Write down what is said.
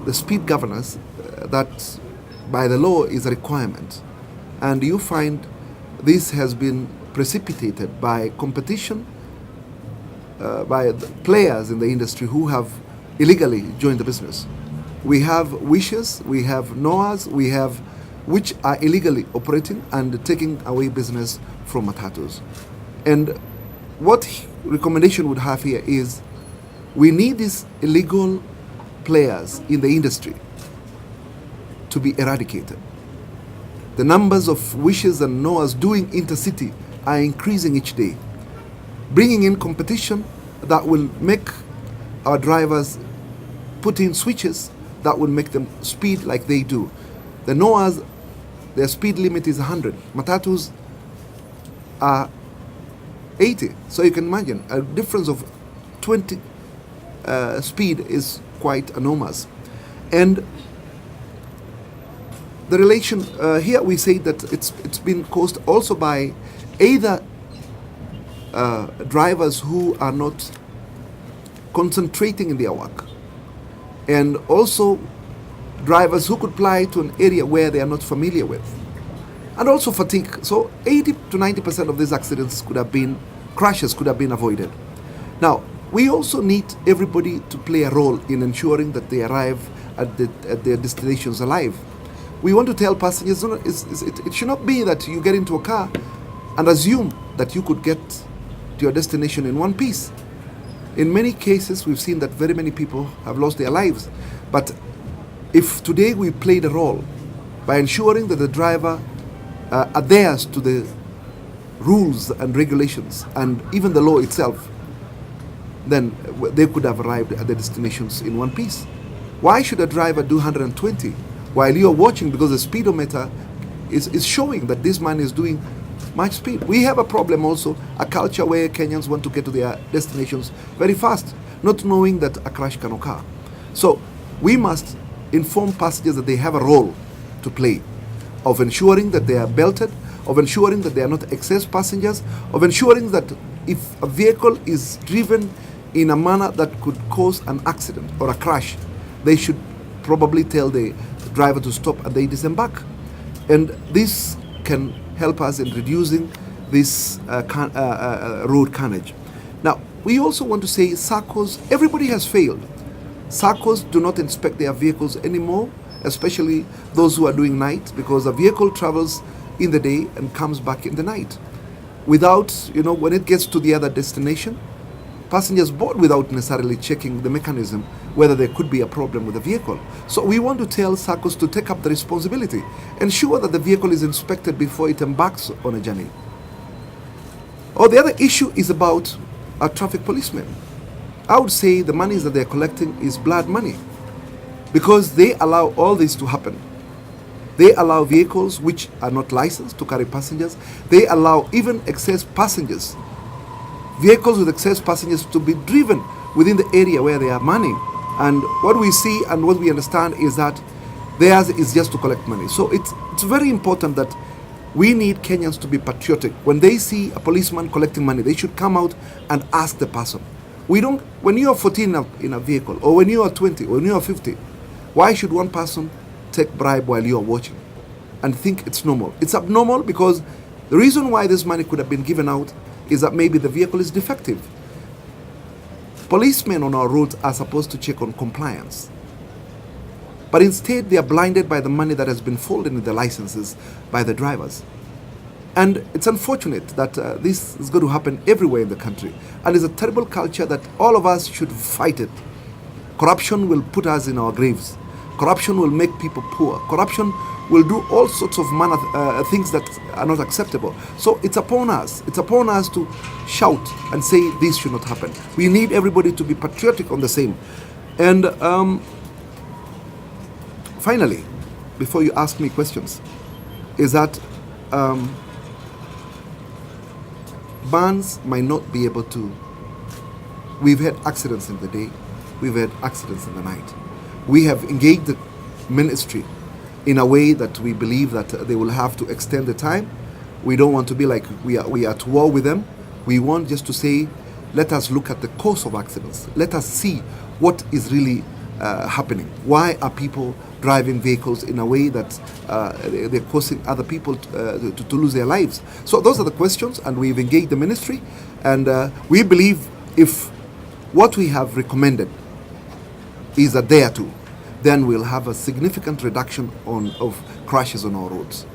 the speed governance that by the law is a requirement. And you find this has been precipitated by competition, by the players in the industry who have illegally joined the business. We have wishes, we have NOAs, we have which are illegally operating and taking away business from matatus. And what recommendation would have here is we need these illegal players in the industry to be eradicated. The numbers of wishes and NOAs doing intercity are increasing each day, bringing in competition that will make our drivers put in switches that will make them speed like they do. The NOAs, their speed limit is 100. Matatus are 80. So you can imagine a difference of 20 speed is quite enormous. And the relation here we say that it's been caused also by either drivers who are not concentrating in their work, and also drivers who could fly to an area where they are not familiar with, and also fatigue. So 80 to 90% of these accidents crashes could have been avoided. Now, we also need everybody to play a role in ensuring that they arrive at their destinations alive. We want to tell passengers, it should not be that you get into a car and assume that you could get to your destination in one piece. In many cases, we've seen that very many people have lost their lives. But if today we play the role by ensuring that the driver adheres to the rules and regulations and even the law itself, then they could have arrived at their destinations in one piece. Why should a driver do 120 while you're watching, because the speedometer is showing that this man is doing much speed? We have a problem also, a culture where Kenyans want to get to their destinations very fast, not knowing that a crash can occur. So we must inform passengers that they have a role to play, of ensuring that they are belted, of ensuring that they are not excess passengers, of ensuring that if a vehicle is driven in a manner that could cause an accident or a crash, they should probably tell the driver to stop and they disembark. And this can help us in reducing this road carnage. Now, we also want to say SACCOs, everybody has failed. SACCOs do not inspect their vehicles anymore, especially those who are doing night, because a vehicle travels in the day and comes back in the night. Without, when it gets to the other destination, passengers board without necessarily checking the mechanism whether there could be a problem with the vehicle. So we want to tell SACCOs to take up the responsibility, ensure that the vehicle is inspected before it embarks on a journey. Or the other issue is about our traffic policemen. I would say the monies that they're collecting is blood money, because they allow all this to happen. They allow vehicles which are not licensed to carry passengers. They allow even excess passengers, vehicles with excess passengers, to be driven within the area where they are manning. And what we see and what we understand is that theirs is just to collect money. So it's very important that we need Kenyans to be patriotic. When they see a policeman collecting money, they should come out and ask the person. When you are 14 in a vehicle, or when you are 20, or when you are 50, why should one person take bribe while you are watching and think it's normal? It's abnormal, because the reason why this money could have been given out is that maybe the vehicle is defective. Policemen on our roads are supposed to check on compliance, but instead they are blinded by the money that has been folded in the licenses by the drivers. And it's unfortunate that this is going to happen everywhere in the country, and it's a terrible culture that all of us should fight it. Corruption will put us in our graves. Corruption will make people poor. Corruption will do all sorts of things that are not acceptable. So it's upon us. It's upon us to shout and say this should not happen. We need everybody to be patriotic on the same. And finally, before you ask me questions, is that bans might not be able to. We've had accidents in the day. We've had accidents in the night. We have engaged the ministry in a way that we believe that they will have to extend the time. We don't want to be like we are at war with them. We want just to say, let us look at the cause of accidents. Let us see what is really happening? Why are people driving vehicles in a way that they're causing other people to lose their lives? So those are the questions, and we've engaged the ministry, and we believe if what we have recommended is adhered to, then we'll have a significant reduction of crashes on our roads.